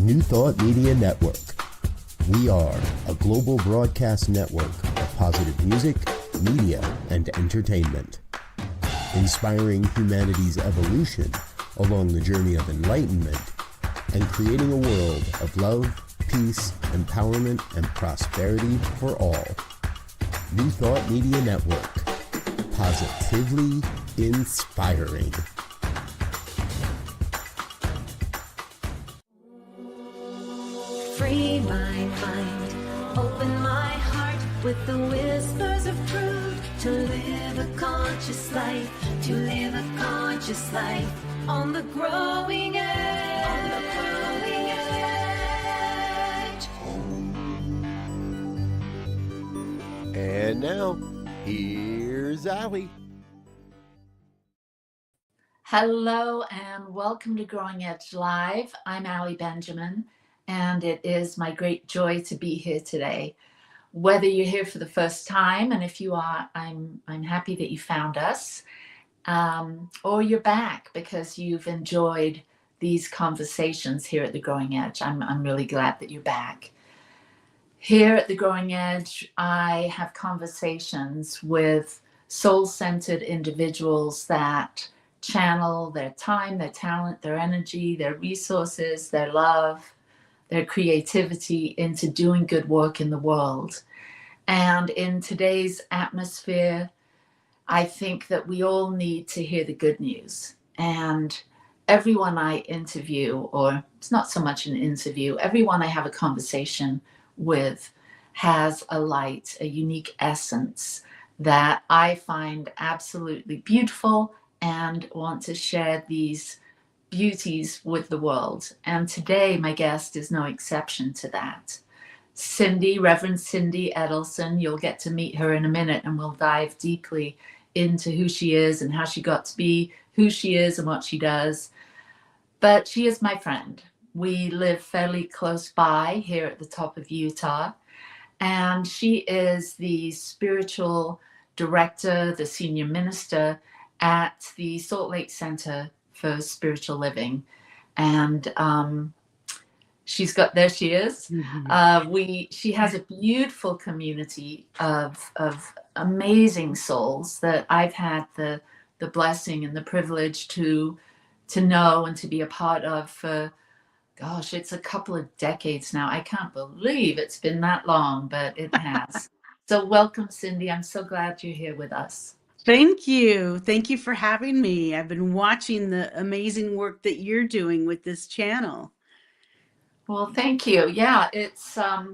New Thought Media Network. We are a global broadcast network of positive music, media, and entertainment, inspiring humanity's evolution along the journey of enlightenment and creating a world of love, peace, empowerment, and prosperity for all. New Thought Media Network. Positively inspiring. Free my mind, open my heart with the whispers of truth. To live a conscious life, to live a conscious life on the growing edge. On the growing edge. And now, here's Allie. Hello and welcome to Growing Edge Live. I'm Allie Benjamin, and it is my great joy to be here today. Whether you're here for the first time, and if you are, I'm happy that you found us, or you're back because you've enjoyed these conversations here at the Growing Edge. I'm really glad that you're back. Here at the Growing Edge, I have conversations with soul-centered individuals that channel their time, their talent, their energy, their resources, their love, their creativity into doing good work in the world. And in today's atmosphere, I think that we all need to hear the good news. And everyone I interview, or it's not so much an interview, everyone I have a conversation with has a light, a unique essence that I find absolutely beautiful and want to share these beauties with the world. And today my guest is no exception to that. Cindy, Reverend Cindy Edelson. You'll get to meet her in a minute and we'll dive deeply into who she is and how she got to be who she is and what she does. But she is my friend. We live fairly close by here at the top of Utah. And she is the spiritual director, the senior minister at the Salt Lake Center for Spiritual Living. And there she is. Mm-hmm. She has a beautiful community of amazing souls that I've had the blessing and the privilege to know and to be a part of for, gosh, it's a couple of decades now. I can't believe it's been that long, but it has. So welcome, Cindy. I'm so glad you're here with us. Thank you. Thank you for having me. I've been watching the amazing work that you're doing with this channel. Well, thank you. Yeah, it's I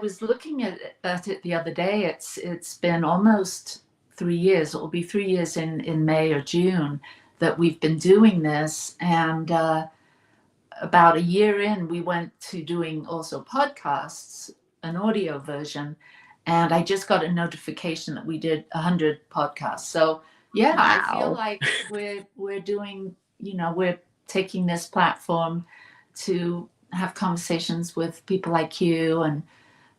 was looking at it the other day. It's been almost 3 years. It will be 3 years in May or June that we've been doing this. And about a year in, we went to doing also podcasts, an audio version. And I just got a notification that we did 100 podcasts. So yeah, wow. I feel like we're doing, we're taking this platform to have conversations with people like you and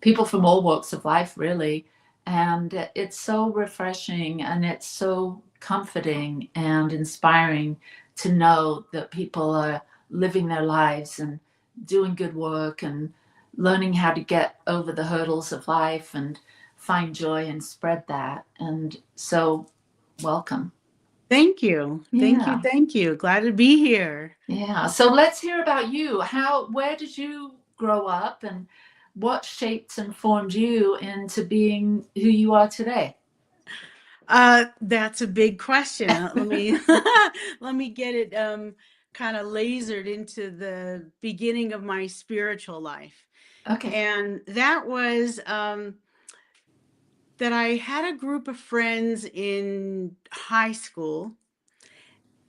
people from all walks of life, really. And it's so refreshing and it's so comforting and inspiring to know that people are living their lives and doing good work and learning how to get over the hurdles of life and find joy and spread that. And so welcome. Thank you. Yeah. Thank you. Glad to be here. Yeah. So let's hear about you. Where did you grow up and what shaped and formed you into being who you are today? That's a big question. Let me get it kind of lasered into the beginning of my spiritual life. Okay. And that was that I had a group of friends in high school.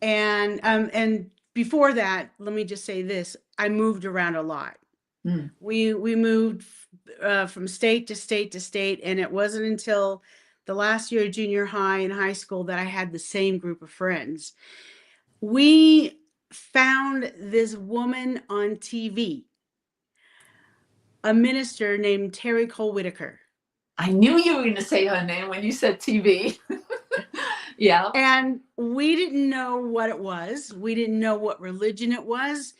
And before that, let me just say this, I moved around a lot. Mm. We moved from state to state to state, and it wasn't until the last year of junior high and high school that I had the same group of friends. We found this woman on TV, a minister named Terry Cole Whitaker. I knew you were going to say her name when you said TV. Yeah. And we didn't know what it was. We didn't know what religion it was.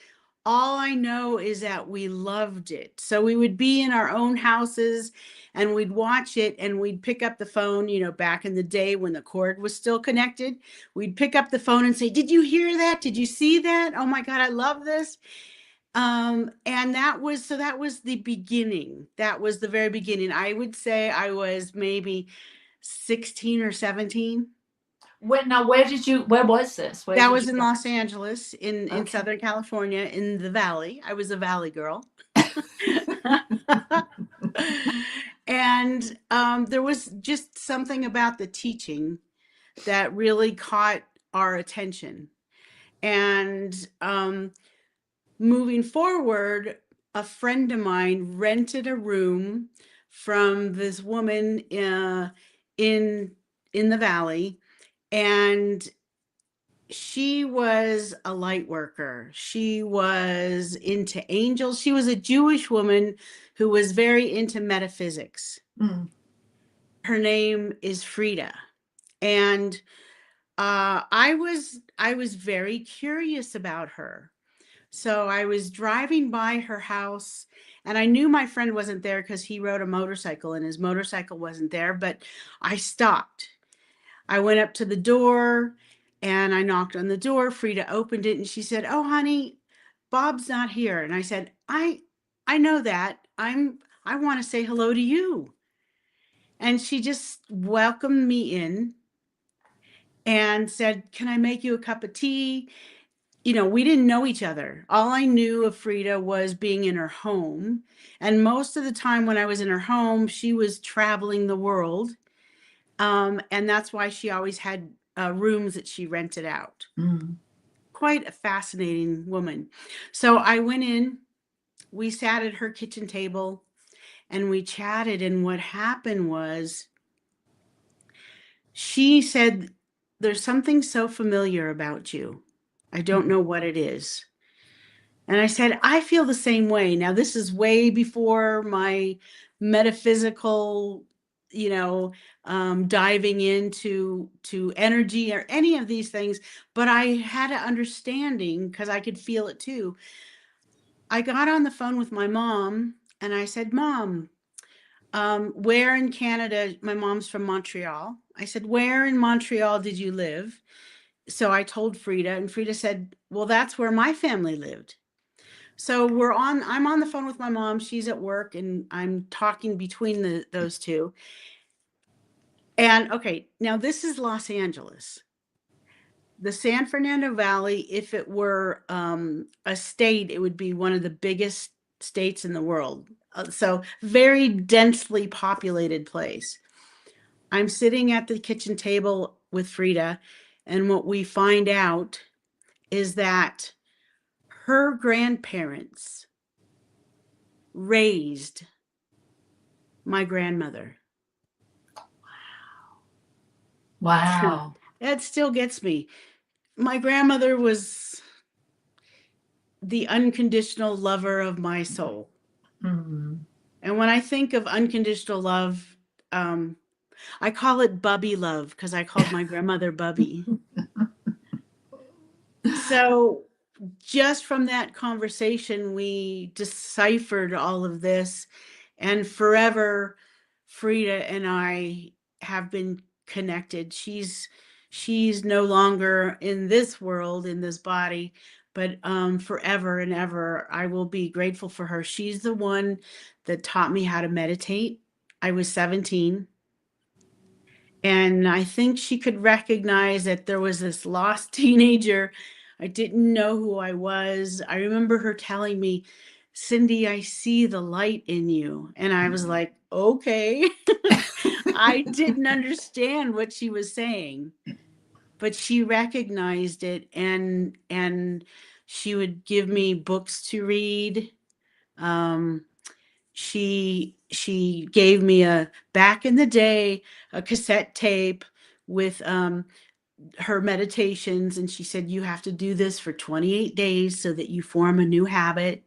all I know is that we loved it. So we would be in our own houses and we'd watch it, and we'd pick up the phone, back in the day when the cord was still connected. We'd pick up the phone and say, "Did you hear that? Did you see that? Oh my God, I love this." And that was the beginning. That was the very beginning. I would say I was maybe 16 or 17. Where was this? Where That did was you in go? Los Angeles, in Okay. Southern California, in the Valley. I was a Valley girl. And there was just something about the teaching that really caught our attention. And moving forward, a friend of mine rented a room from this woman in the Valley, and she was a light worker. She was into angels. She was a Jewish woman who was very into metaphysics. Mm. Her name is Frida. And I was very curious about her. So I was driving by her house, and I knew my friend wasn't there because he rode a motorcycle and his motorcycle wasn't there, but I stopped. I went up to the door and I knocked on the door. Frida opened it and she said, "Oh, honey, Bob's not here." And I said, I know that. I want to say hello to you." And she just welcomed me in and said, "Can I make you a cup of tea?" We didn't know each other. All I knew of Frida was being in her home. And most of the time when I was in her home, she was traveling the world. And that's why she always had rooms that she rented out. Mm. Quite a fascinating woman. So I went in, we sat at her kitchen table and we chatted. And what happened was she said, "There's something so familiar about you. I don't know what it is." And I said, "I feel the same way." Now, this is way before my metaphysical, diving into energy or any of these things, but I had an understanding because I could feel it too. I got on the phone with my mom and I said, "Mom, where in Canada?" My mom's from Montreal. I said, "Where in Montreal did you live?" So I told Frida, and Frida said, "Well, that's where my family lived." So I'm on the phone with my mom. She's at work and I'm talking between those two. And okay, now this is Los Angeles. The San Fernando Valley, if it were a state, it would be one of the biggest states in the world. So very densely populated place. I'm sitting at the kitchen table with Frida, and what we find out is that her grandparents raised my grandmother. Wow. That still gets me. My grandmother was the unconditional lover of my soul. Mm. And when I think of unconditional love, I call it Bubby love because I called my grandmother Bubby. So just from that conversation, we deciphered all of this, and forever, Frida and I have been connected. She's no longer in this world, in this body, but forever and ever, I will be grateful for her. She's the one that taught me how to meditate. I was 17. And I think she could recognize that there was this lost teenager. I didn't know who I was. I remember her telling me, "Cindy, I see the light in you." And I was like, okay. I didn't understand what she was saying, but she recognized it, and she would give me books to read. She gave me back in the day, a cassette tape with her meditations, and she said, "You have to do this for 28 days so that you form a new habit."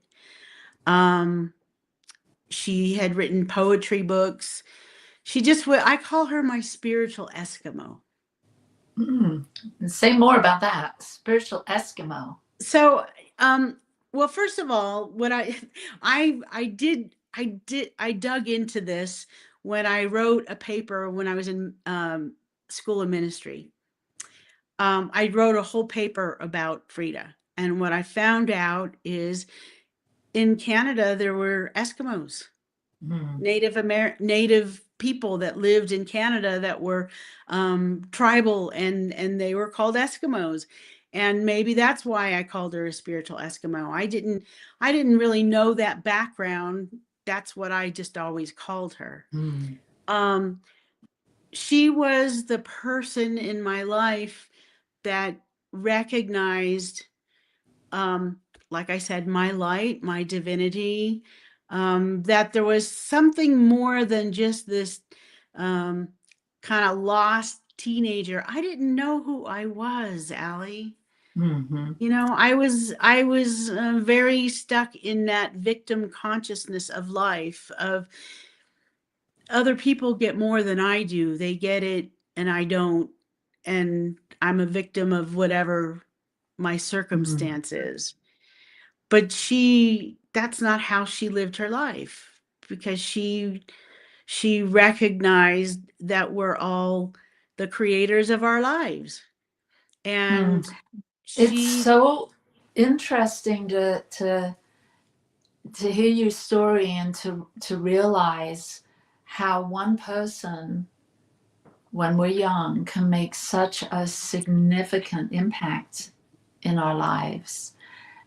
She had written poetry books. I call her my spiritual Eskimo. Mm. Say more about that. Spiritual Eskimo. So Well, first of all, what I dug into this when I wrote a paper when I was in school of ministry. I wrote a whole paper about Frida, and what I found out is in Canada there were Eskimos, Native people that lived in Canada that were tribal, and they were called Eskimos. And maybe that's why I called her a spiritual Eskimo. I didn't really know that background. That's what I just always called her. Um, she was the person in my life that recognized, um, like I said, my light, my divinity, that there was something more than just this kind of lost teenager. I didn't know who I was, Allie. You know, I was very stuck in that victim consciousness of life, of other people get more than I do. They get it and I don't. And I'm a victim of whatever my circumstance is. But that's not how she lived her life, because she recognized that we're all the creators of our lives. And It's she so interesting to hear your story and to realize how one person, when we're young, can make such a significant impact in our lives.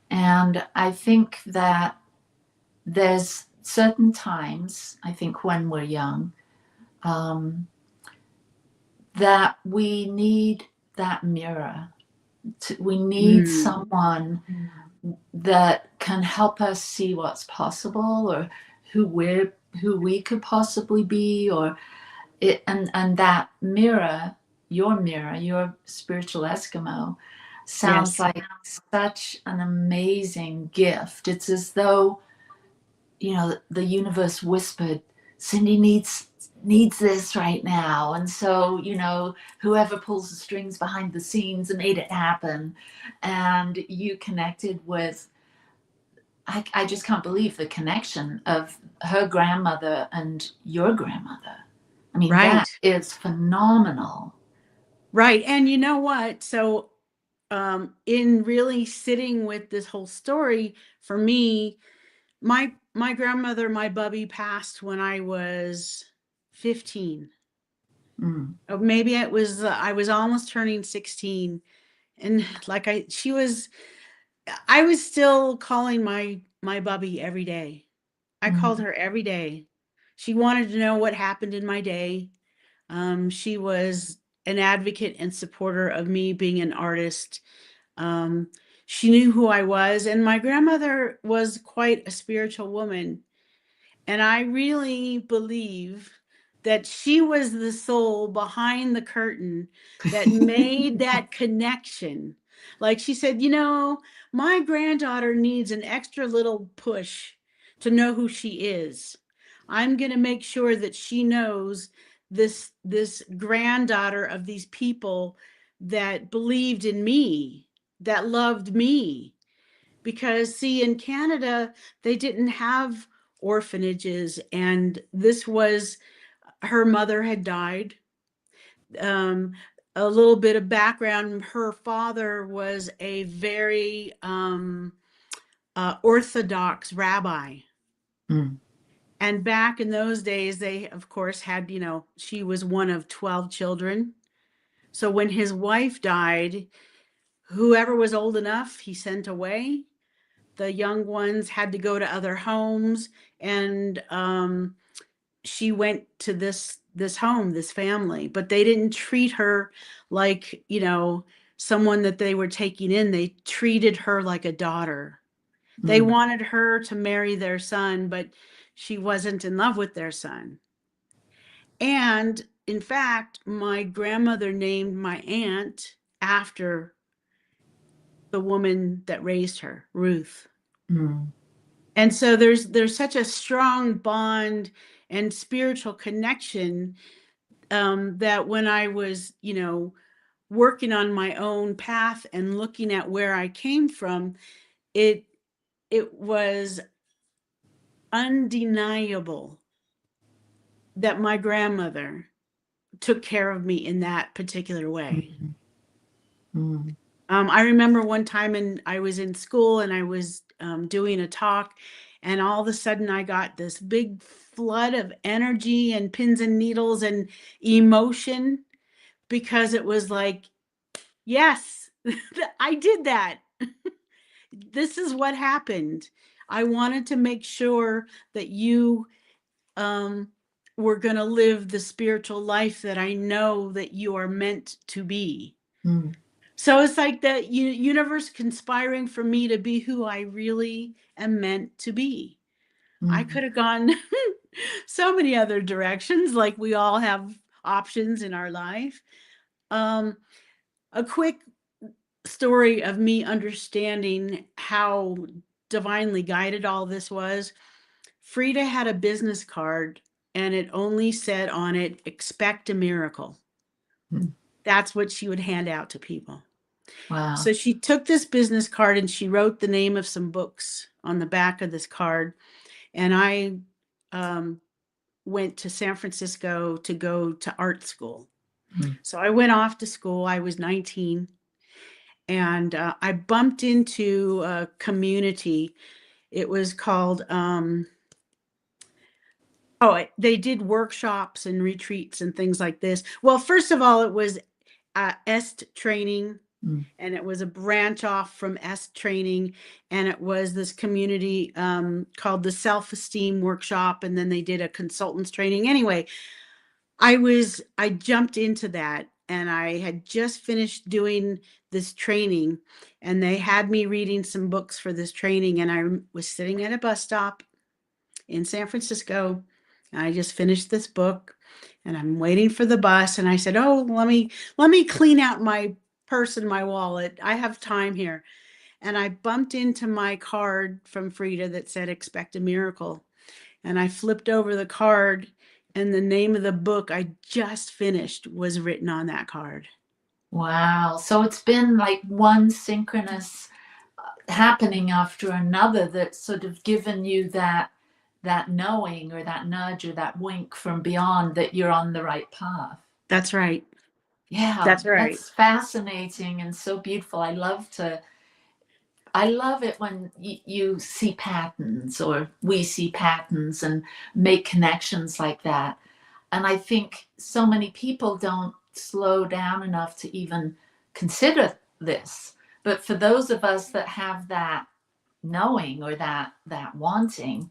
And I think that there's certain times, I think when we're young, that we need that mirror. We need someone that can help us see what's possible, or who we could possibly be, or it, and that mirror, your spiritual Eskimo, sounds Yes. like such an amazing gift. It's as though, you know, the universe whispered, Cindy needs this right now. And so, you know, whoever pulls the strings behind the scenes and made it happen. And you connected with, I just can't believe the connection of her grandmother and your grandmother. I mean, that Right. is phenomenal. Right. And you know what? So in really sitting with this whole story, for me, my grandmother, my bubby, passed when I was 15. Maybe it was I was almost turning 16. And like I was still calling my bubby every day. I called her every day. She wanted to know what happened in my day. She was an advocate and supporter of me being an artist. Um, she knew who I was, and my grandmother was quite a spiritual woman. And I really believe that she was the soul behind the curtain that made that connection. Like she said, you know, my granddaughter needs an extra little push to know who she is. I'm going to make sure that she knows this granddaughter of these people that believed in me, that loved me. Because see, in Canada, they didn't have orphanages, and this was, her mother had died. Um, a little bit of background: her father was a very orthodox rabbi. And back in those days, they, of course, had, you know, she was one of 12 children. So when his wife died, whoever was old enough, he sent away. The young ones had to go to other homes, and she went to this home, this family, but they didn't treat her like, you know, someone that they were taking in. They treated her like a daughter. They wanted her to marry their son, but she wasn't in love with their son. And in fact, my grandmother named my aunt after the woman that raised her, Ruth. And so there's such a strong bond and spiritual connection, that when I was, you know, working on my own path and looking at where I came from, it it was undeniable that my grandmother took care of me in that particular way. Mm. I remember one time I was in school and I was doing a talk, and all of a sudden I got this big flood of energy and pins and needles and emotion, because it was like, yes, I did that. This is what happened. I wanted to make sure that you um, were going to live the spiritual life that I know that you are meant to be. Mm. So it's like the universe conspiring for me to be who I really am meant to be. I Mm. could have gone so many other directions, like we all have options in our life. A quick story of me understanding how divinely guided all this was. Frida had a business card and it only said on it, "Expect a miracle." Mm. That's what she would hand out to people. Wow. So she took this business card and she wrote the name of some books on the back of this card. And I went to San Francisco to go to art school. Mm. So I went off to school. I was 19, and I bumped into a community. It was called, they did workshops and retreats and things like this. Well, first of all, it was EST training. Mm. And it was a branch off from EST training. And it was this community called the Self-Esteem Workshop. And then they did a consultants training. Anyway, I jumped into that, and I had just finished doing this training, and they had me reading some books for this training. And I was sitting at a bus stop in San Francisco. And I just finished this book, and I'm waiting for the bus. And I said, "Oh, let me clean out my purse and my wallet. I have time here." And I bumped into my card from Frida that said, "Expect a miracle." And I flipped over the card, and the name of the book I just finished was written on that card. Wow. So it's been like one synchronous happening after another that's sort of given you that knowing or that nudge or that wink from beyond that you're on the right path. That's right. Yeah, That's right. that's fascinating and so beautiful. I love it when you see patterns, or we see patterns and make connections like that. And I think so many people don't slow down enough to even consider this. But for those of us that have that knowing or that wanting,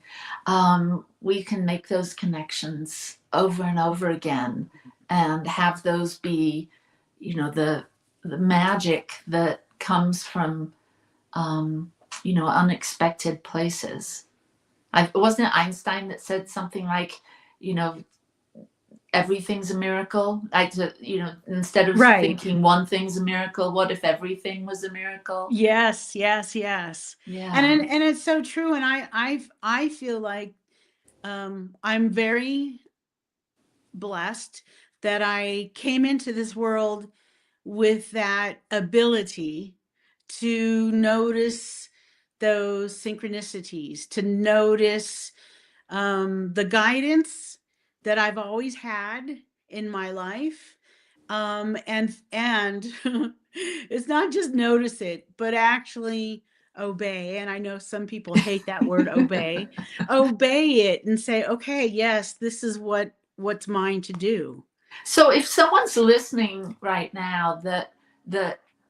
we can make those connections over and over again and have those be, the magic that comes from unexpected places. Wasn't it Einstein that said something like, everything's a miracle? Instead of Right. thinking one thing's a miracle, what if everything was a miracle? Yes. Yeah. And it's so true. And I feel like I'm very blessed that I came into this world with that ability to notice those synchronicities, to notice the guidance that I've always had in my life. And it's not just notice it, but actually obey. And I know some people hate that word obey. Obey it and say, okay, yes, this is what's mine to do. So if someone's listening right now that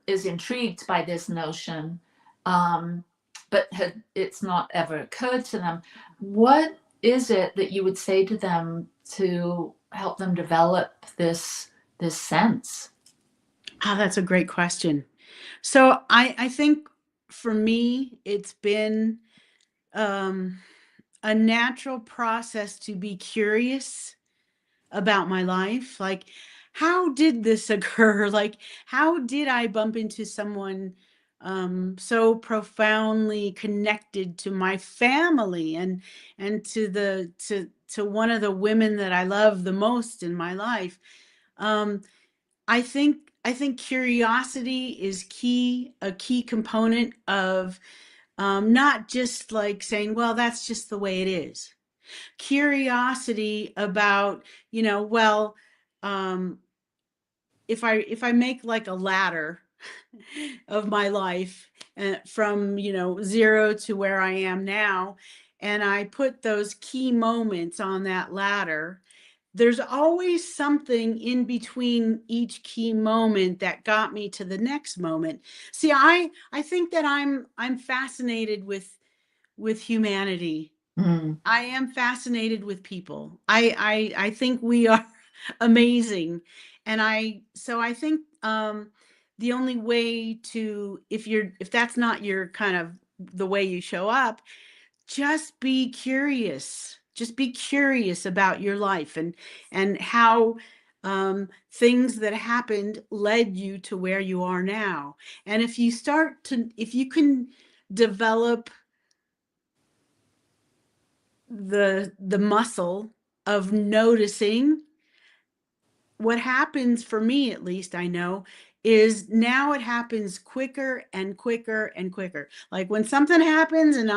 is intrigued by this notion, but it's not ever occurred to them, what is it that you would say to them to help them develop this sense? Oh, that's a great question. So I think for me, it's been a natural process to be curious about my life. Like, how did this occur? Like, how did I bump into someone so profoundly connected to my family and to one of the women that I love the most in my life? I think curiosity is a key component of Not just like saying, well, that's just the way it is. Curiosity about, well, um, if I make like a ladder of my life from, 0 to where I am now, and I put those key moments on that ladder, there's always something in between each key moment that got me to the next moment. See, I think that I'm fascinated with humanity. I am fascinated with people. I think we are amazing. And I think the only way to, if that's not your kind of the way you show up, just be curious. Just be curious about your life and how things that happened led you to where you are now. And if you can develop the muscle of noticing, what happens for me, at least I know, is now it happens quicker and quicker and quicker. Like when something happens and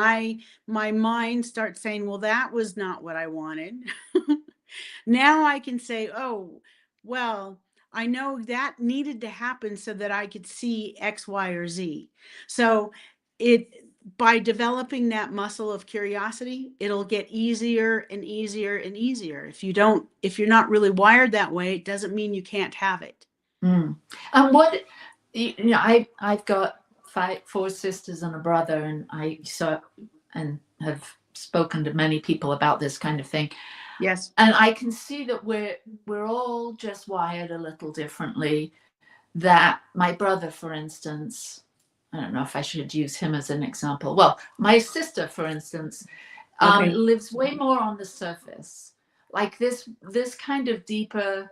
my mind starts saying, well, that was not what I wanted. Now I can say, oh, well, I know that needed to happen so that I could see X, Y, or Z. So by developing that muscle of curiosity, it'll get easier and easier and easier. If you're not really wired that way, it doesn't mean you can't have it. And I've got four sisters and a brother, and I saw and have spoken to many people about this kind of thing. Yes. And I can see that we're all just wired a little differently. That my brother, for instance, I don't know if I should use him as an example. Well, my sister, for instance, Okay. lives way more on the surface. Like this kind of deeper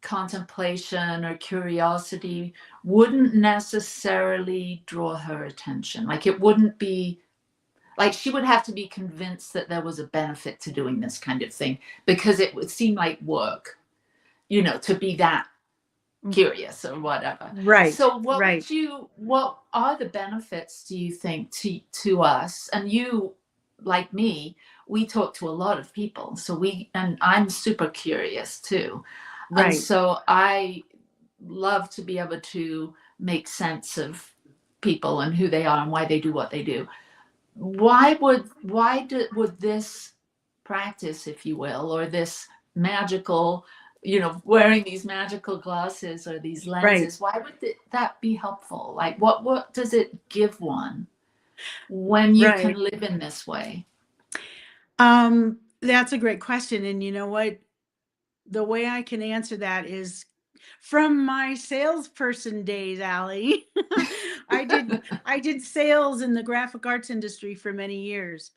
contemplation or curiosity wouldn't necessarily draw her attention. Like it wouldn't be, like she would have to be convinced that there was a benefit to doing this kind of thing, because it would seem like work, to be that curious or whatever. Right. So what right. what are the benefits, do you think, to us? And you, like me, we talk to a lot of people. So and I'm super curious too. Right. And so I love to be able to make sense of people and who they are and why they do what they do. Why would this practice, if you will, or this magical, wearing these magical glasses or these lenses, why would that be helpful? Like what does it give one when you can live in this way? That's a great question. And you know what? The way I can answer that is from my salesperson days, Allie. I did sales in the graphic arts industry for many years.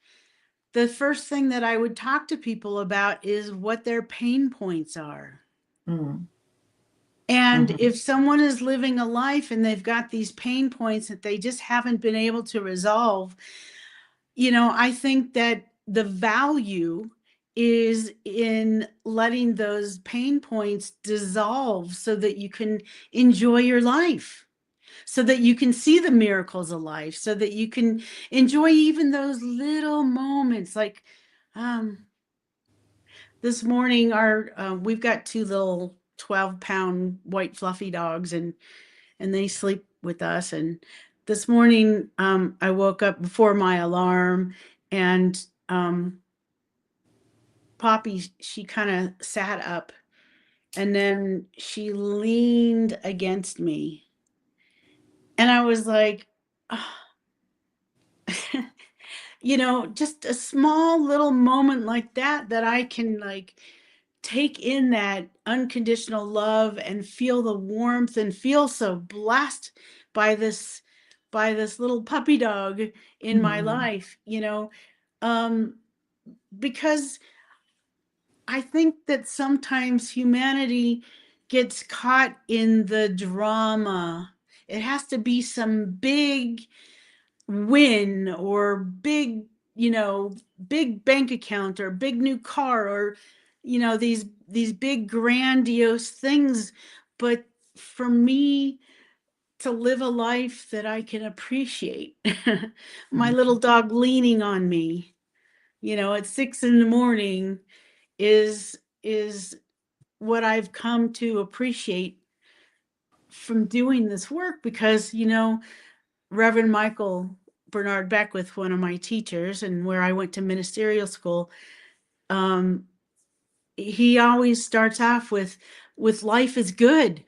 The first thing that I would talk to people about is what their pain points are. Mm. And if someone is living a life and they've got these pain points that they just haven't been able to resolve, I think that the value is in letting those pain points dissolve so that you can enjoy your life, so that you can see the miracles of life, so that you can enjoy even those little moments. Like this morning, we've got two little 12-pound white fluffy dogs, and they sleep with us. And this morning, I woke up before my alarm, and Poppy, she kind of sat up, and then she leaned against me. And I was like, oh. Just a small little moment like that I can like take in that unconditional love and feel the warmth and feel so blessed by this little puppy dog in my life, because I think that sometimes humanity gets caught in the drama. It has to be some big win or big, big bank account or big new car or, these big grandiose things. But for me, to live a life that I can appreciate. My little dog leaning on me, at 6 a.m. is what I've come to appreciate from doing this work, because, Reverend Michael Bernard Beckwith, one of my teachers and where I went to ministerial school, he always starts off with life is good.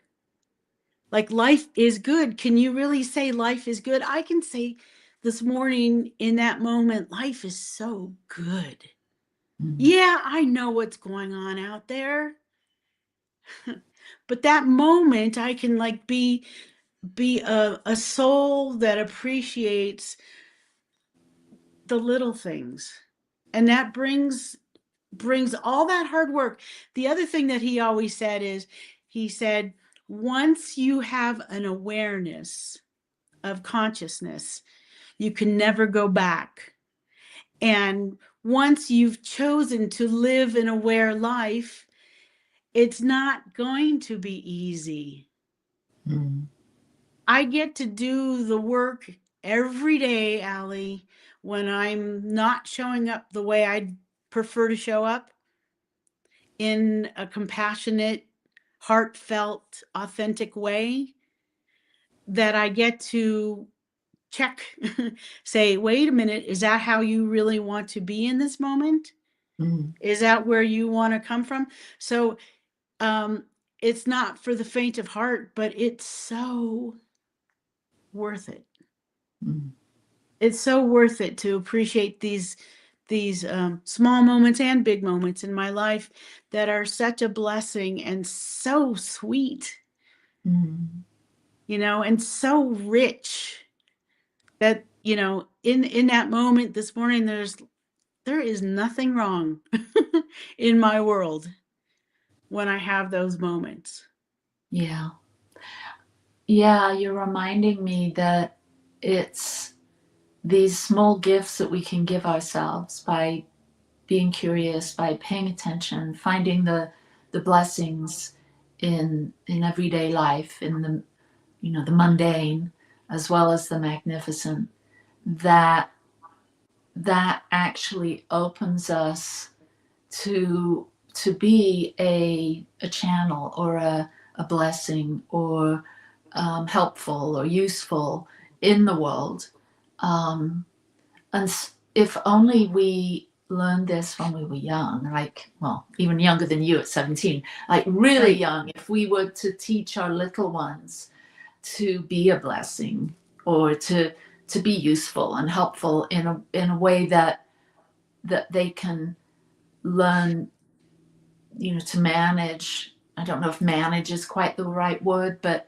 Like, life is good. Can you really say life is good? I can say this morning in that moment, life is so good. Yeah, I know what's going on out there. But that moment I can be a soul that appreciates the little things. And that brings all that hard work. The other thing that he always said is, he said, once you have an awareness of consciousness, you can never go back. And once you've chosen to live an aware life, it's not going to be easy. I get to do the work every day, Allie, when I'm not showing up the way I'd prefer to show up, in a compassionate, heartfelt, authentic way, that I get to check, say, wait a minute, is that how you really want to be in this moment? Is that where you want to come from? So it's not for the faint of heart, but it's so worth it. It's so worth it to appreciate these small moments and big moments in my life that are such a blessing and so sweet, and so rich, that, in that moment this morning, there is nothing wrong in my world when I have those moments. Yeah. Yeah, you're reminding me that it's these small gifts that we can give ourselves by being curious, by paying attention, finding the blessings in everyday life, in the mundane as well as the magnificent, that actually opens us to be a channel, or a blessing, or helpful or useful in the world. And if only we learned this when we were young, even younger than you at 17, really young, if we were to teach our little ones to be a blessing, or to be useful and helpful in a way that they can learn, to manage. I don't know if manage is quite the right word, but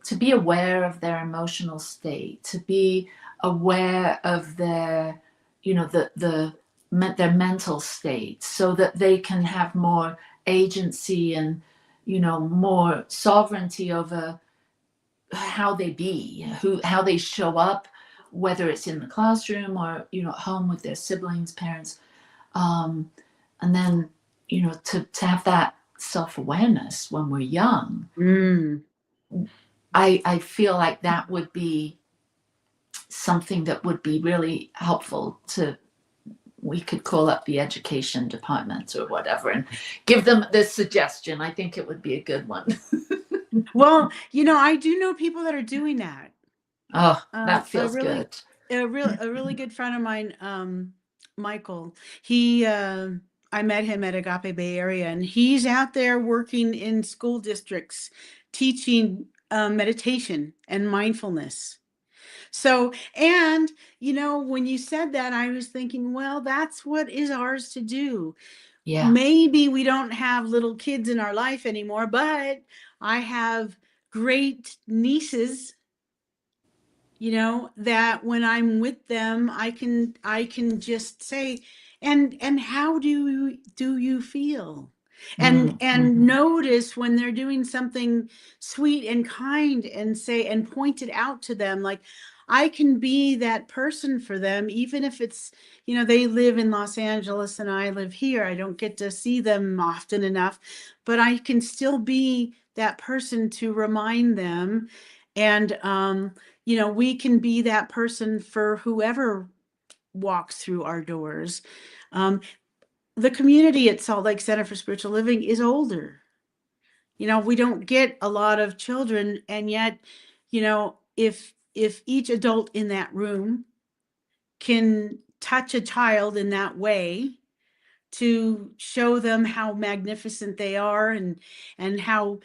to be aware of their emotional state, to be aware of their, their mental state, so that they can have more agency and, more sovereignty over how they be, how they show up, whether it's in the classroom or, at home with their siblings, parents, and then, to have that self-awareness when we're young. I feel like that would be something that would be really helpful we could call up the education department or whatever and give them this suggestion. I think it would be a good one. Well, I do know people that are doing that. Oh, that feels good. A really good friend of mine, Michael, I met him at Agape Bay Area, and he's out there working in school districts, teaching meditation and mindfulness. So, and, when you said that, I was thinking, well, that's what is ours to do. Yeah. Maybe we don't have little kids in our life anymore, but I have great nieces, that when I'm with them, I can just say, and how do you feel? And notice when they're doing something sweet and kind, and say, and point it out to them, like, I can be that person for them, even if it's, they live in Los Angeles and I live here. I don't get to see them often enough, but I can still be that person to remind them And, we can be that person for whoever walks through our doors. The community at Salt Lake Center for Spiritual Living is older. We don't get a lot of children, and yet, if each adult in that room can touch a child in that way to show them how magnificent they are, and how,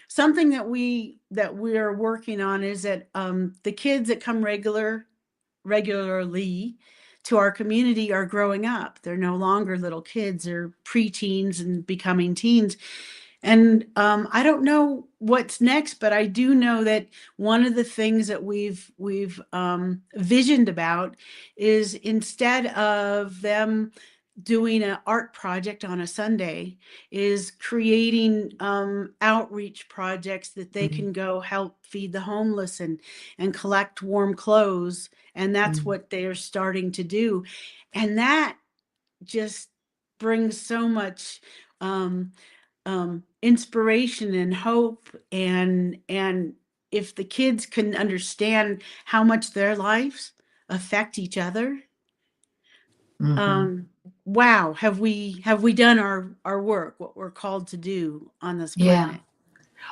something that we're working on is that the kids that come regularly to our community are growing up. They're no longer little kids, they're preteens and becoming teens. And I don't know what's next, but I do know that one of the things that we've visioned about is, instead of them doing an art project on a Sunday, is creating outreach projects that they can go help feed the homeless and collect warm clothes. And that's what they're starting to do. And that just brings so much inspiration and hope. And if the kids can understand how much their lives affect each other, wow, have we done our work, what we're called to do on this planet.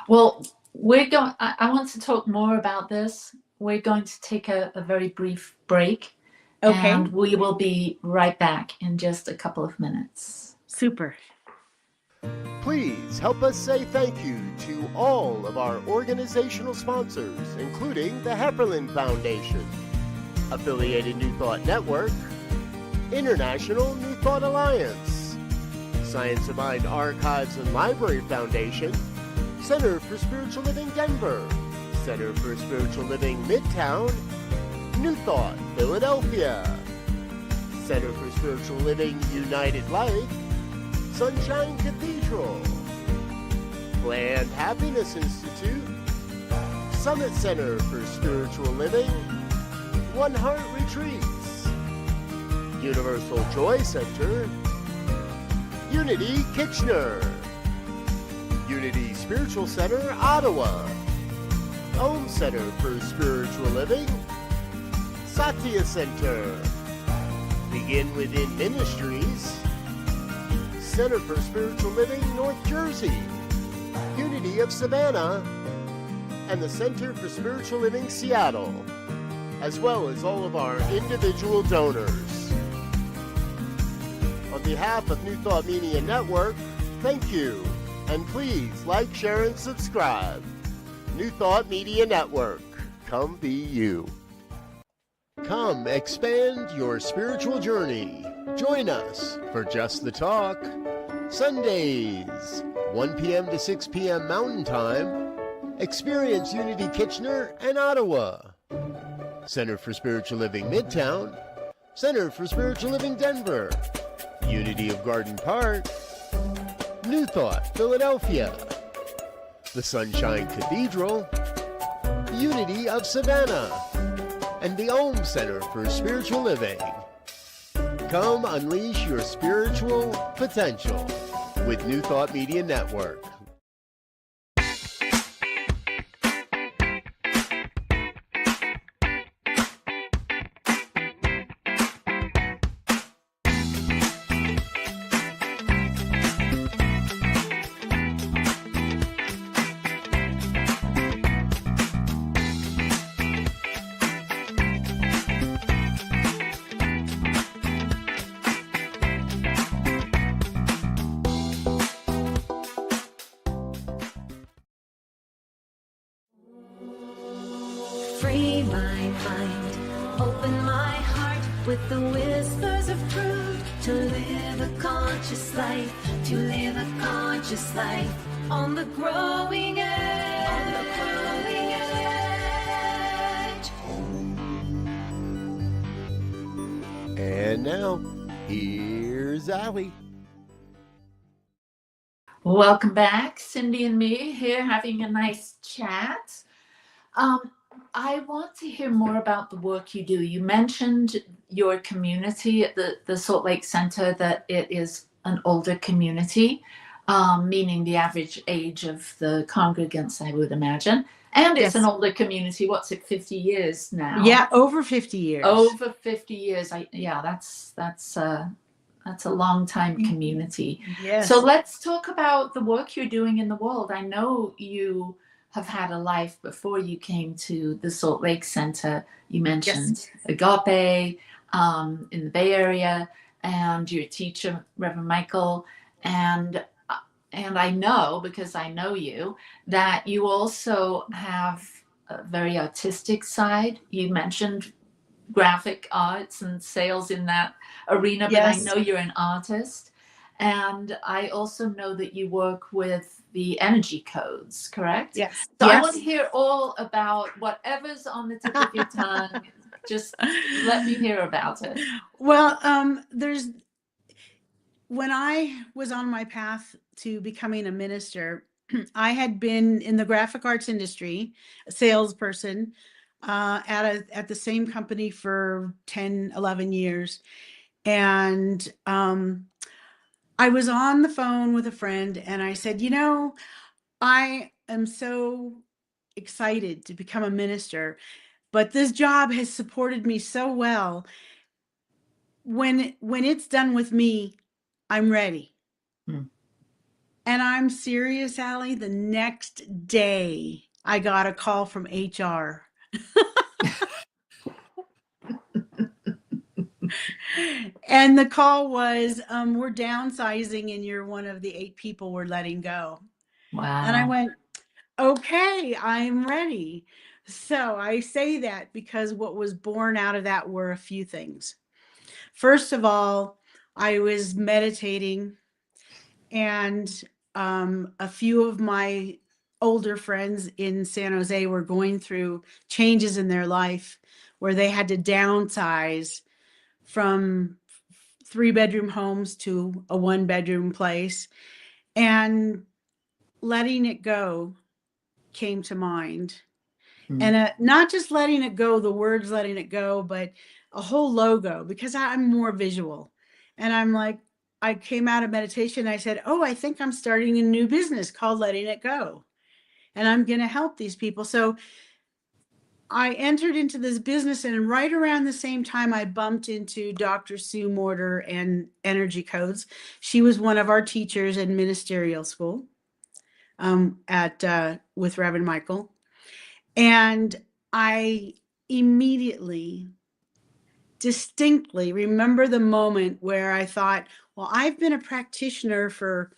Well, I want to talk more about this. We're going to take a very brief break. Okay. And we will be right back in just a couple of minutes. Super. Please help us say thank you to all of our organizational sponsors, including the Hepperlin Foundation, Affiliated New Thought Network, International New Thought Alliance, Science of Mind Archives and Library Foundation, Center for Spiritual Living Denver, Center for Spiritual Living Midtown, New Thought Philadelphia, Center for Spiritual Living United Life, Sunshine Cathedral, Planned Happiness Institute, Summit Center for Spiritual Living, One Heart Retreats, Universal Joy Center, Unity Kitchener, Unity Spiritual Center Ottawa, Home Center for Spiritual Living, thesatyacenter, Begin Within Ministries, Center for Spiritual Living North Jersey, Unity of Savannah, and the Center for Spiritual Living Seattle, as well as all of our individual donors. On behalf of New Thought Media Network, thank you, and please like, share, and subscribe. New Thought Media Network, come be you. Come expand your spiritual journey. Join us for Just the Talk, Sundays, 1 p.m. to 6 p.m. Mountain Time. Experience Unity Kitchener and Ottawa. Center for Spiritual Living Midtown, Center for Spiritual Living Denver, Unity of Garden Park, New Thought Philadelphia, the Sunshine Cathedral, Unity of Savannah, and the Om Center for Spiritual Living. Come unleash your spiritual potential with New Thought Media Network. Free my mind, open my heart with the whispers of truth. To live a conscious life, to live a conscious life on the growing edge. On the growing edge. And now, here's Allie. Welcome back. Cindy and me here having a nice chat. I want to hear more about the work you do. You mentioned your community at the Salt Lake Center, that it is an older community, meaning the average age of the congregants, I would imagine. And it's an Yes. older community. What's it, 50 years now? Yeah, over 50 years. Over 50 years. That's a long time community. Yes. So let's talk about the work you're doing in the world. I know you have had a life before you came to the Salt Lake Center. You mentioned Agape in the Bay Area, and your teacher, Reverend Michael. And I know, because I know you, that you also have a very artistic side. You mentioned graphic arts and sales in that arena, but I know you're an artist. And I also know that you work with the energy codes, correct? Yes. So I want to hear all about whatever's on the tip of your tongue. Just let me hear about it. Well, when I was on my path to becoming a minister, I had been in the graphic arts industry, a salesperson, at the same company for 10, 11 years. And I was on the phone with a friend and I said, I am so excited to become a minister, but this job has supported me so well. When it's done with me, I'm ready. And I'm serious, Allie. The next day, I got a call from HR. And the call was, we're downsizing and you're one of the 8 people we're letting go. Wow. And I went, okay, I'm ready. So I say that because what was born out of that were a few things. First of all, I was meditating, and a few of my older friends in San Jose were going through changes in their life where they had to downsize from 3-bedroom homes to a 1-bedroom place, and letting it go came to mind. And not just letting it go, the words letting it go, but a whole logo, because I'm more visual. And I'm like, I came out of meditation. I said, oh, I think I'm starting a new business called Letting It Go. And I'm going to help these people. So I entered into this business, and right around the same time, I bumped into Dr. Sue Mortar and Energy Codes. She was one of our teachers in ministerial school with Reverend Michael. And I immediately, distinctly remember the moment where I thought, well, I've been a practitioner for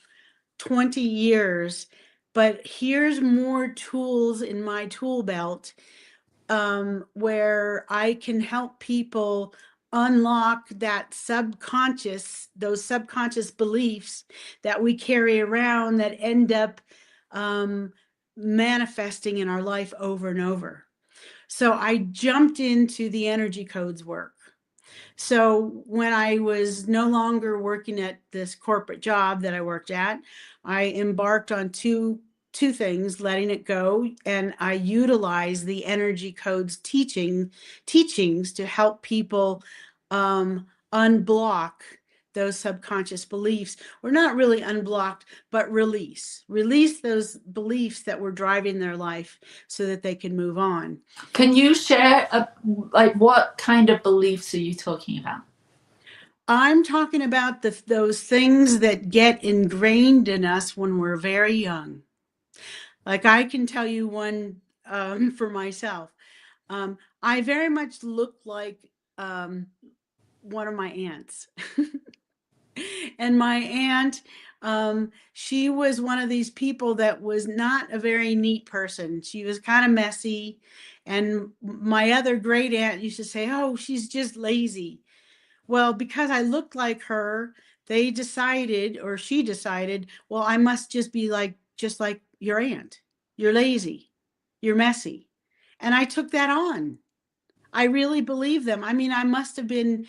20 years, but here's more tools in my tool belt where I can help people unlock that those subconscious beliefs that we carry around that end up manifesting in our life over and over. So I jumped into the energy codes work. So when I was no longer working at this corporate job that I worked at, I embarked on two things: letting it go, and I utilized the energy codes teachings to help people unblock those subconscious beliefs, or not really unblocked, but release those beliefs that were driving their life so that they can move on. Can you share what kind of beliefs are you talking about? I'm talking about those things that get ingrained in us when we're very young. Like, I can tell you one for myself. I very much look like one of my aunts. And my aunt, she was one of these people that was not a very neat person. She was kind of messy. And my other great aunt used to say, oh, she's just lazy. Well, because I looked like her, she decided, well, I must just be just like your aunt. You're lazy. You're messy. And I took that on. I really believe them. I mean, I must have been,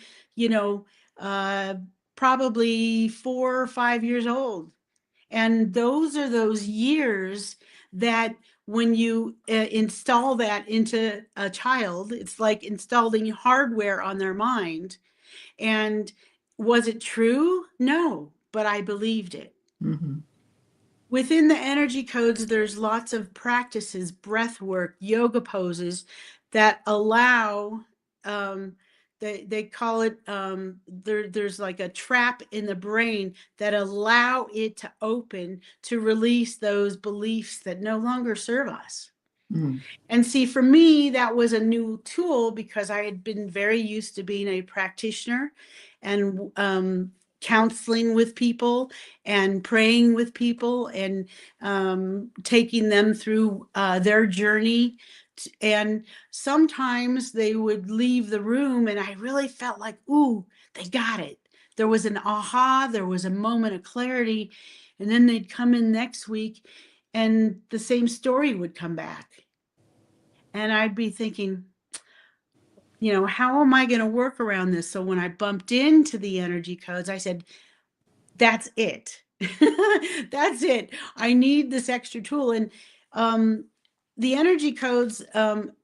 probably 4 or 5 years old. And those are those years that when you install that into a child, it's like installing hardware on their mind. And was it true? No, but I believed it. Mm-hmm. Within the energy codes, there's lots of practices, breath work, yoga poses that allow, they call it, there's like a trap in the brain that allow it to open to release those beliefs that no longer serve us. And see, for me, that was a new tool because I had been very used to being a practitioner and counseling with people and praying with people and taking them through their journey. And sometimes they would leave the room and I really felt like, ooh, they got it. There was an aha, there was a moment of clarity. And then they'd come in next week and the same story would come back. And I'd be thinking, how am I going to work around this? So when I bumped into the energy codes, I said, that's it. That's it. I need this extra tool. And the energy codes,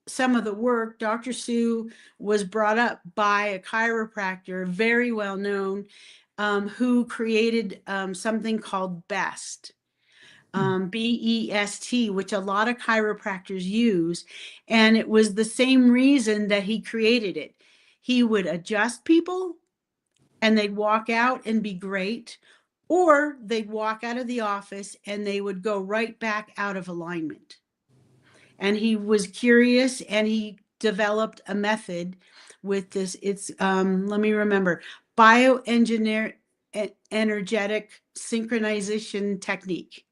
some of the work, Dr. Sue was brought up by a chiropractor, very well known, who created something called BEST. BEST, which a lot of chiropractors use. And it was the same reason that he created it. He would adjust people and they'd walk out and be great, or they'd walk out of the office and they would go right back out of alignment. And he was curious and he developed a method with this. It's, let me remember, bioengineer energetic synchronization technique.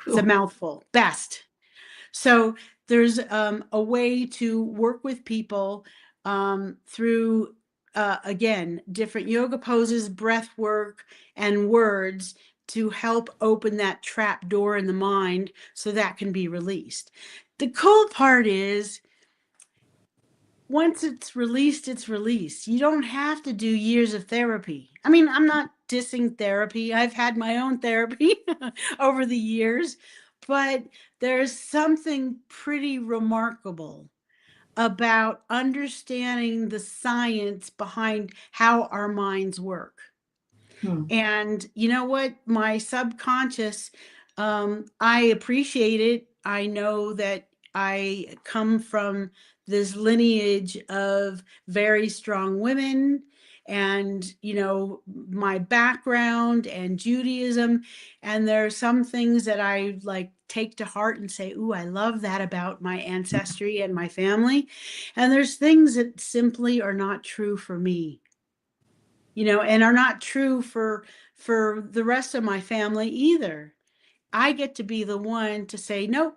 It's a mouthful. BEST. So there's a way to work with people through, again, different yoga poses, breath work, and words to help open that trap door in the mind so that can be released. The cool part is, once it's released, it's released. You don't have to do years of therapy. I mean, I'm not dissing therapy. I've had my own therapy over the years, but there's something pretty remarkable about understanding the science behind how our minds work. And you know what? My subconscious, I appreciate it. I know that I come from this lineage of very strong women and, my background and Judaism. And there are some things that I like take to heart and say, ooh, I love that about my ancestry and my family. And there's things that simply are not true for me, and are not true for the rest of my family either. I get to be the one to say, nope,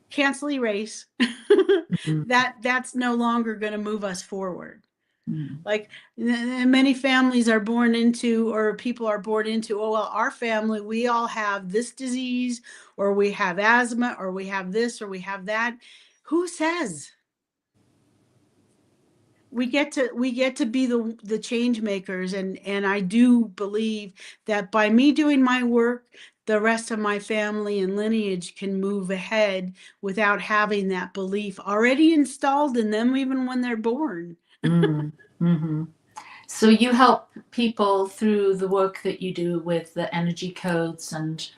cancel, erase. That's no longer going to move us forward. Like many families are born into, or people are born into, oh, well, our family, we all have this disease, or we have asthma, or we have this, or we have that. Who says? We get to be the change makers, and I do believe that by me doing my work, the rest of my family and lineage can move ahead without having that belief already installed in them even when they're born. So you help people through the work that you do with the energy codes and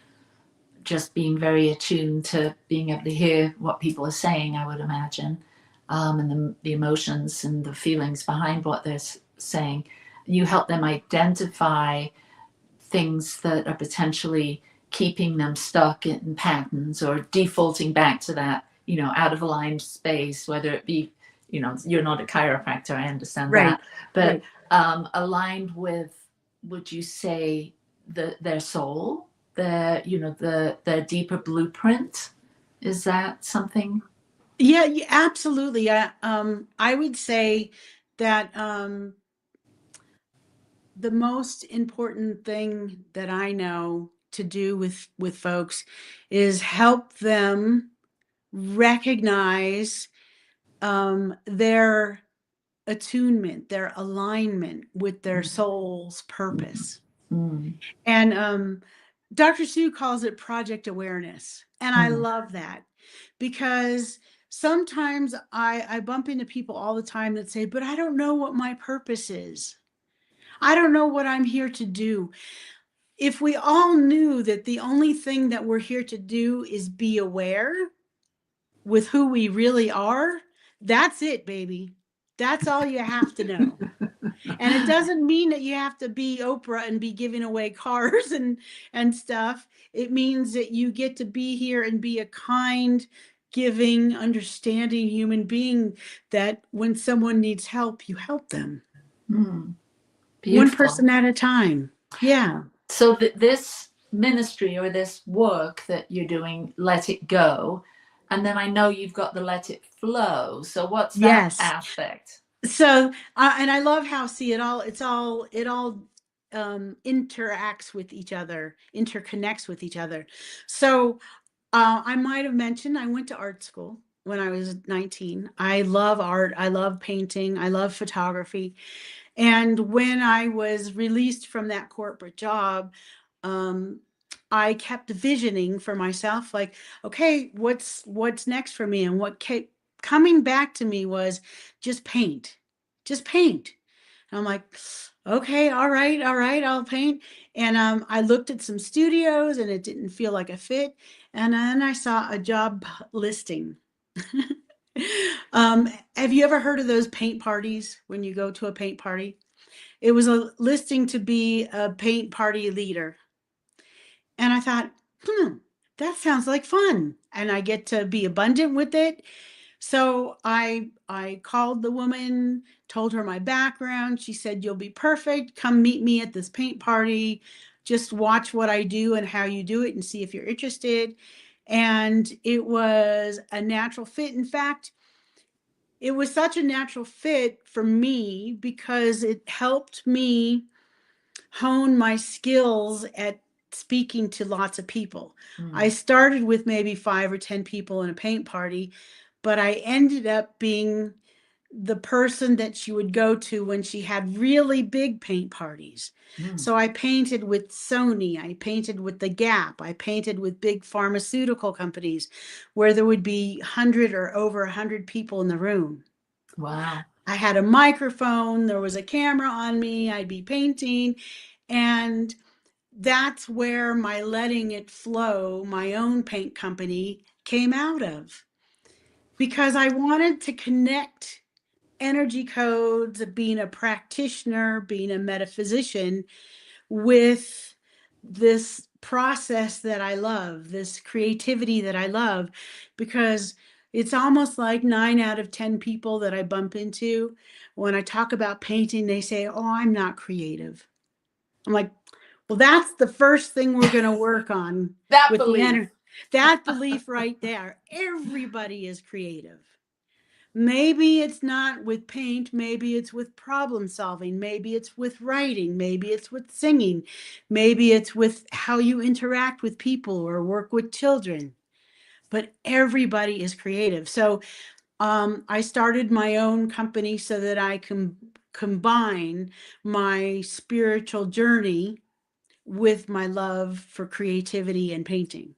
just being very attuned to being able to hear what people are saying, I would imagine, and the emotions and the feelings behind what they're saying. You help them identify things that are potentially keeping them stuck in patterns or defaulting back to that, out of aligned space, whether it be, you're not a chiropractor, I understand that, but aligned with, would you say, their soul, their deeper blueprint? Is that something? Yeah, absolutely. I would say that the most important thing that I know to do with folks is help them recognize their attunement, their alignment with their soul's purpose. And Dr. Sue calls it project awareness. And I love that, because sometimes I bump into people all the time that say, but I don't know what my purpose is. I don't know what I'm here to do. if we all knew that the only thing that we're here to do is be aware with who we really are, that's it, baby. That's all you have to know. And it doesn't mean that you have to be Oprah and be giving away cars and stuff. It means that you get to be here and be a kind, giving, understanding human being, that when someone needs help, you help them. Beautiful. One person at a time. Yeah. So this ministry or this work that you're doing, let it go. And then I know you've got the let it flow. So what's that Yes. aspect? So, and I love how, see, it all interacts with each other, interconnects with each other. So I might have mentioned I went to art school when I was 19. I love art. I love painting. I love photography. And when I was released from that corporate job, I kept visioning for myself, like, okay, what's next for me? And what kept coming back to me was just paint, just paint. And I'm like, okay, all right, I'll paint. And I looked at some studios and it didn't feel like a fit. And then I saw a job listing. Have you ever heard of those paint parties when you go to a paint party? It was a listing to be a paint party leader. And I thought, that sounds like fun. And I get to be abundant with it. So I called the woman, told her my background. She said, you'll be perfect. Come meet me at this paint party. Just watch what I do and how you do it and see if you're interested. And it was a natural fit. In fact, it was such a natural fit for me because it helped me hone my skills at speaking to lots of people. I started with maybe 5 or 10 people in a paint party, but I ended up being the person that she would go to when she had really big paint parties. So I painted with Sony, I painted with the Gap, I painted with big pharmaceutical companies where there would be 100 or over 100 people in the room. Wow. I had a microphone, there was a camera on me, I'd be painting. And that's where my letting it flow, my own paint company, came out of. Because I wanted to connect energy codes, being a practitioner, being a metaphysician, with this process that I love, this creativity that I love, because it's almost like 9 out of 10 people that I bump into, when I talk about painting, they say, oh, I'm not creative. I'm like, well, that's the first thing we're going to work on. That with belief. that belief right there. Everybody is creative. Maybe it's not with paint, maybe it's with problem solving, maybe it's with writing, maybe it's with singing, maybe it's with how you interact with people or work with children. But everybody is creative. So I started my own company so that I can combine my spiritual journey with my love for creativity and painting.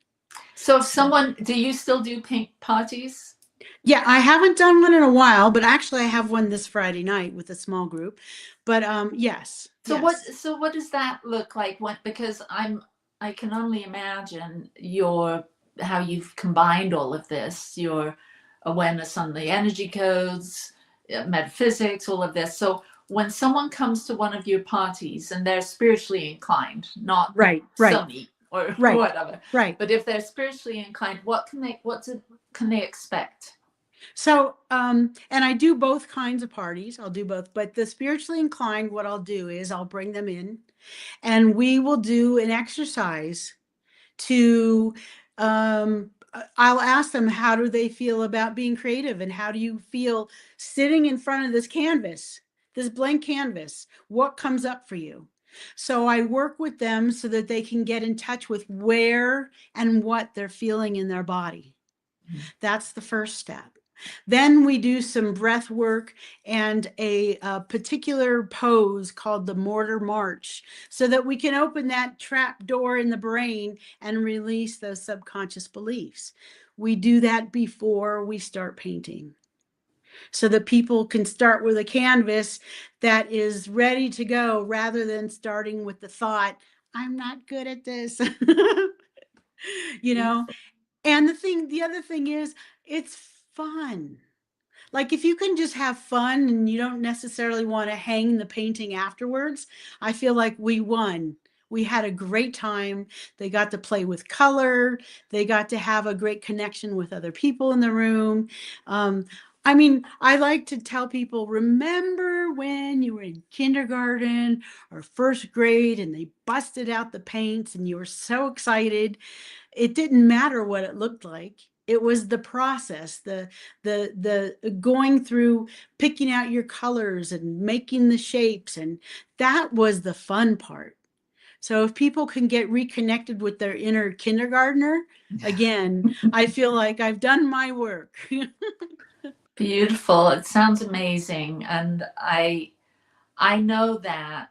So if someone, do you still do paint parties? Yeah, I haven't done one in a while, but actually I have one this Friday night with a small group. But yes. So yes. what does that look like? Because I can only imagine how you've combined all of this, your awareness on the energy codes, metaphysics, all of this. So when someone comes to one of your parties and they're spiritually inclined, not right, Sony or right, whatever, right. But if they're spiritually inclined, what can they expect? So, and I do both kinds of parties. I'll do both, but the spiritually inclined, what I'll do is I'll bring them in and we will do an exercise to, I'll ask them, how do they feel about being creative? And how do you feel sitting in front of this canvas, this blank canvas? What comes up for you? So I work with them so that they can get in touch with where and what they're feeling in their body. That's the first step. Then we do some breath work and a particular pose called the mortar march so that we can open that trap door in the brain and release those subconscious beliefs. We do that before we start painting so that people can start with a canvas that is ready to go rather than starting with the thought, I'm not good at this. You know, Beautiful. and the other thing is it's fun. Like if you can just have fun and you don't necessarily want to hang the painting afterwards, I feel like we won. We had a great time. They got to play with color. They got to have a great connection with other people in the room. I mean, I like to tell people, remember when you were in kindergarten or first grade and they busted out the paints and you were so excited. It didn't matter what it looked like. It was the process, the going through, picking out your colors and making the shapes, and that was the fun part. So if people can get reconnected with their inner kindergartner, again, I feel like I've done my work. Beautiful. It sounds amazing. And I know that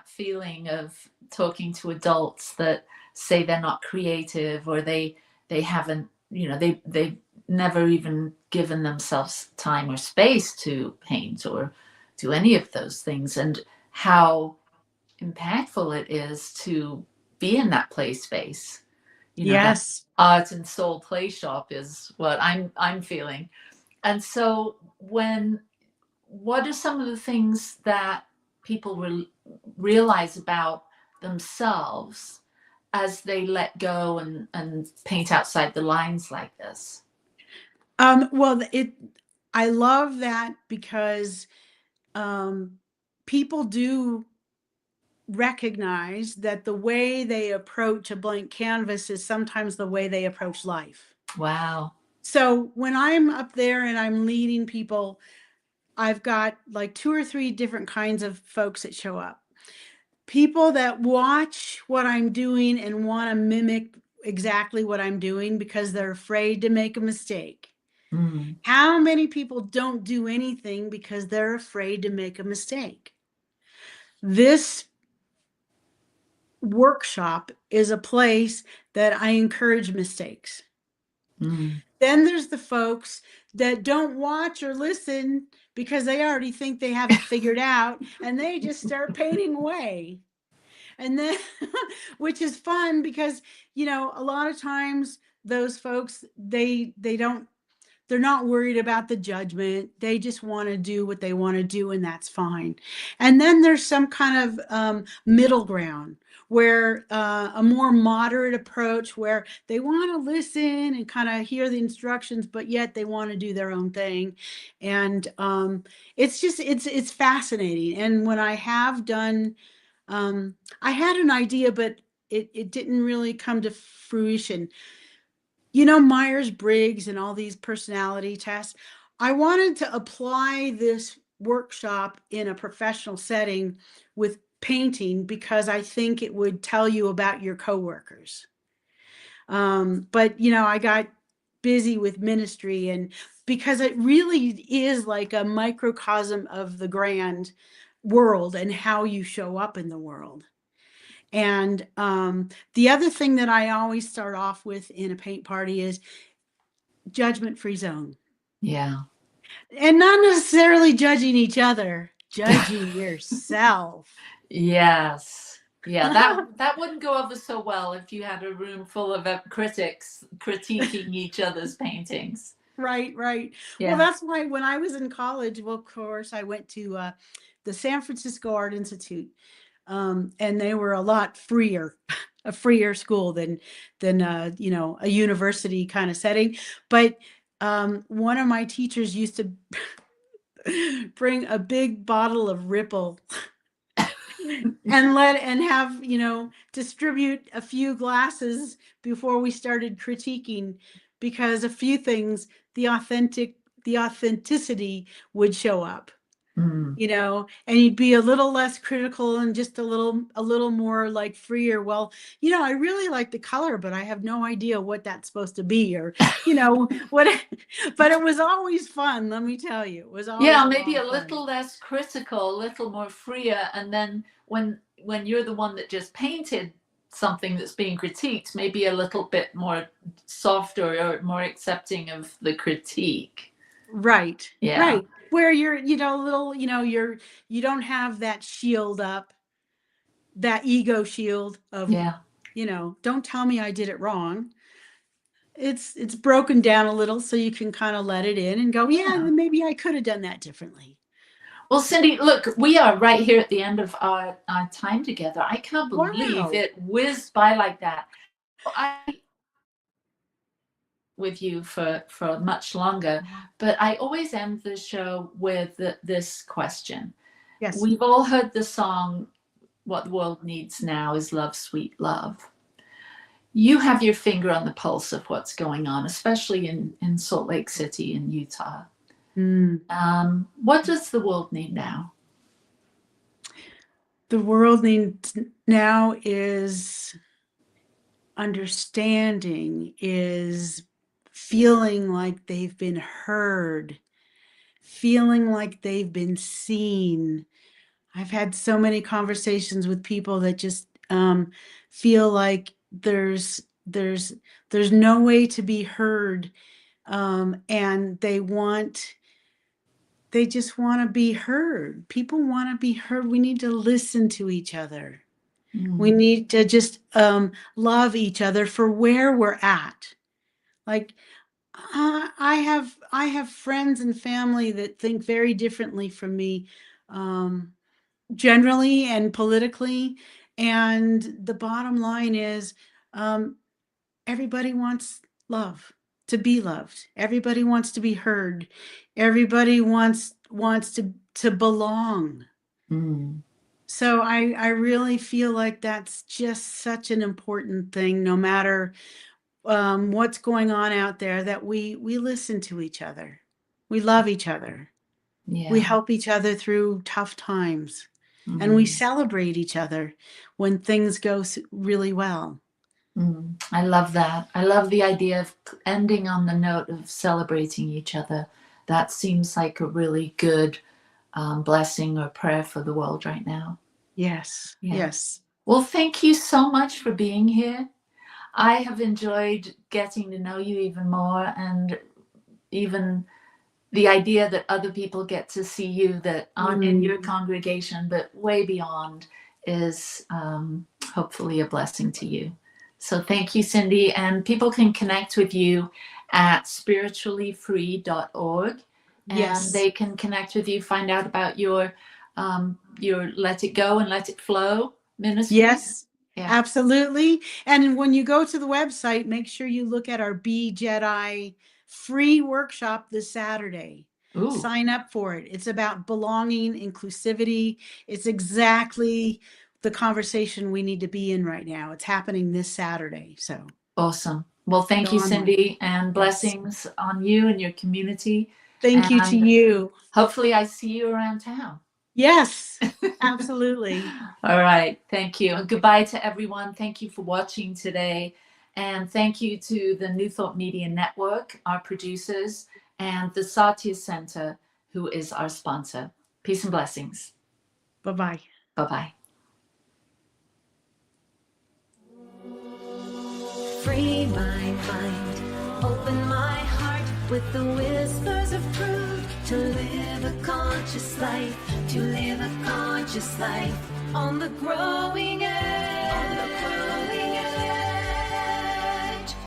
feeling of talking to adults that say they're not creative, or they haven't, they've never even given themselves time or space to paint or do any of those things, and how impactful it is to be in that play space. That Yes. art and soul play shop is what I'm feeling. And so what are some of the things that people realize about themselves as they let go and paint outside the lines like this? Well, I love that because people do recognize that the way they approach a blank canvas is sometimes the way they approach life. Wow. So when I'm up there and I'm leading people, I've got like 2 or 3 different kinds of folks that show up. People that watch what I'm doing and want to mimic exactly what I'm doing because they're afraid to make a mistake. Mm. How many people don't do anything because they're afraid to make a mistake? This workshop is a place that I encourage mistakes. Mm. Then there's the folks that don't watch or listen because they already think they have it figured out and they just start painting away. And then, which is fun because, a lot of times those folks, they're not worried about the judgment. They just want to do what they want to do, and that's fine. And then there's some kind of middle ground where a more moderate approach where they want to listen and kind of hear the instructions, but yet they want to do their own thing. And it's fascinating. And when I have done, I had an idea, but it didn't really come to fruition. Myers-Briggs and all these personality tests. I wanted to apply this workshop in a professional setting with painting because I think it would tell you about your coworkers. But I got busy with ministry, and because it really is like a microcosm of the grand world and how you show up in the world. And the other thing that I always start off with in a paint party is judgment-free zone. Yeah. And not necessarily judging each other, judging yourself. Yes. Yeah, that wouldn't go over so well if you had a room full of critics critiquing each other's paintings. Right. Yeah. Well, that's why when I was in college, well, of course, I went to the San Francisco Art Institute, and they were a lot freer, a freer school than a university kind of setting. But one of my teachers used to bring a big bottle of Ripple and have distribute a few glasses before we started critiquing, because a few things, the authenticity would show up. And you'd be a little less critical and just a little more like freer. Well, I really like the color, but I have no idea what that's supposed to be, or what. But it was always fun, let me tell you. It was always Maybe a fun. little less critical, a little more freer, and then when you're the one that just painted something that's being critiqued, maybe a little bit more softer or more accepting of the critique. Right. Yeah. Right. Where you're, little, you don't have that shield up. that ego shield of, Yeah. don't tell me I did it wrong. It's broken down a little so you can kind of let it in and go, yeah, then maybe I could have done that differently. Well, Cindy, look, we are right here at the end of our time together. I can't believe Wow. it whizzed by like that. I with you for much longer, but I always end the show with this question. Yes. We've all heard the song, "What the World Needs Now Is Love, Sweet Love." You have your finger on the pulse of what's going on, especially in Salt Lake City in Utah. What does the world need now? The world needs now is understanding, is feeling like they've been heard, feeling like they've been seen. I've had so many conversations with people that just feel like there's no way to be heard, and they just want to be heard. People want to be heard. We need to listen to each other. We need to just love each other for where we're at. Like, I have friends and family that think very differently from me, generally and politically. And the bottom line is, everybody wants love, to be loved. Everybody wants to be heard. Everybody wants to belong. So I really feel like that's just such an important thing, no matter what's going on out there, that we listen to each other. We love each other. Yeah. We help each other through tough times. And we celebrate each other when things go really well. I love that. I love the idea of ending on the note of celebrating each other. That seems like a really good blessing or prayer for the world right now. Yes. Yeah. Yes. Well, thank you so much for being here. I have enjoyed getting to know you even more, and even the idea that other people get to see you that aren't in your congregation, but way beyond, is hopefully a blessing to you. So thank you, Cindy. And people can connect with you at spirituallyfree.org. Yes. And they can connect with you, find out about your Let It Go and Let It Flow ministry. Yes, yeah. Absolutely. And when you go to the website, make sure you look at our Be Jedi free workshop this Saturday. Ooh. Sign up for it. It's about belonging, inclusivity. It's exactly the conversation we need to be in right now. It's happening this Saturday. So awesome. Well, thank you, Cindy, and blessings on you and your community. Thank you to you. Hopefully I see you around town. Yes, absolutely. All right. Thank you. And goodbye to everyone. Thank you for watching today. And thank you to the New Thought Media Network, our producers, and the thesatyacenter, who is our sponsor. Peace and blessings. Bye-bye. Bye-bye. Free my mind, open my heart with the whispers of truth, to live a conscious life, to live a conscious life on the growing edge.